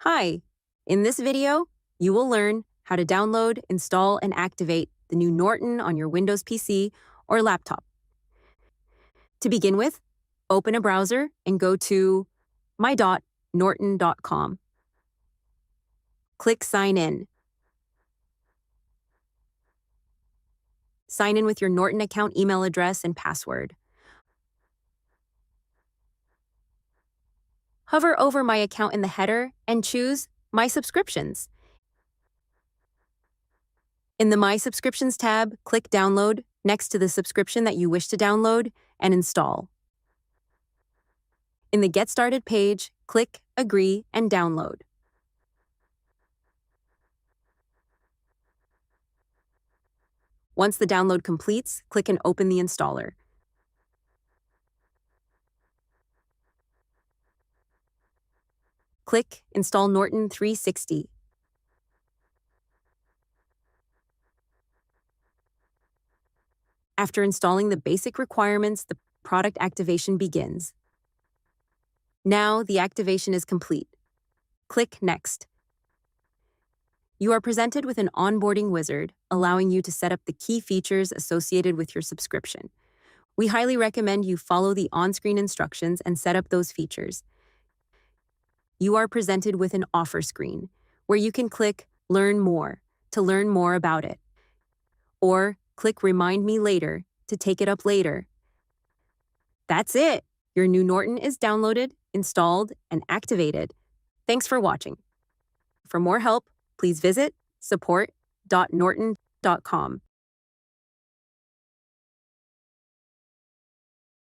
Hi, in this video, you will learn how to download, install, and activate the new Norton on your Windows PC or laptop. To begin with, open a browser and go to my.norton.com. Click Sign In. Sign in with your Norton account email address and password. Hover over My Account in the header and choose My Subscriptions. In the My Subscriptions tab, click Download next to the subscription that you wish to download and install. In the Get Started page, click Agree and Download. Once the download completes, click and open the installer. Click Install Norton 360. After installing the basic requirements, the product activation begins. Now the activation is complete. Click Next. You are presented with an onboarding wizard, allowing you to set up the key features associated with your subscription. We highly recommend you follow the on-screen instructions and set up those features. You are presented with an offer screen, where you can click Learn More to learn more about it, or click Remind Me Later to take it up later. That's it! Your new Norton is downloaded, installed, and activated. Thanks for watching. For more help, please visit support.norton.com.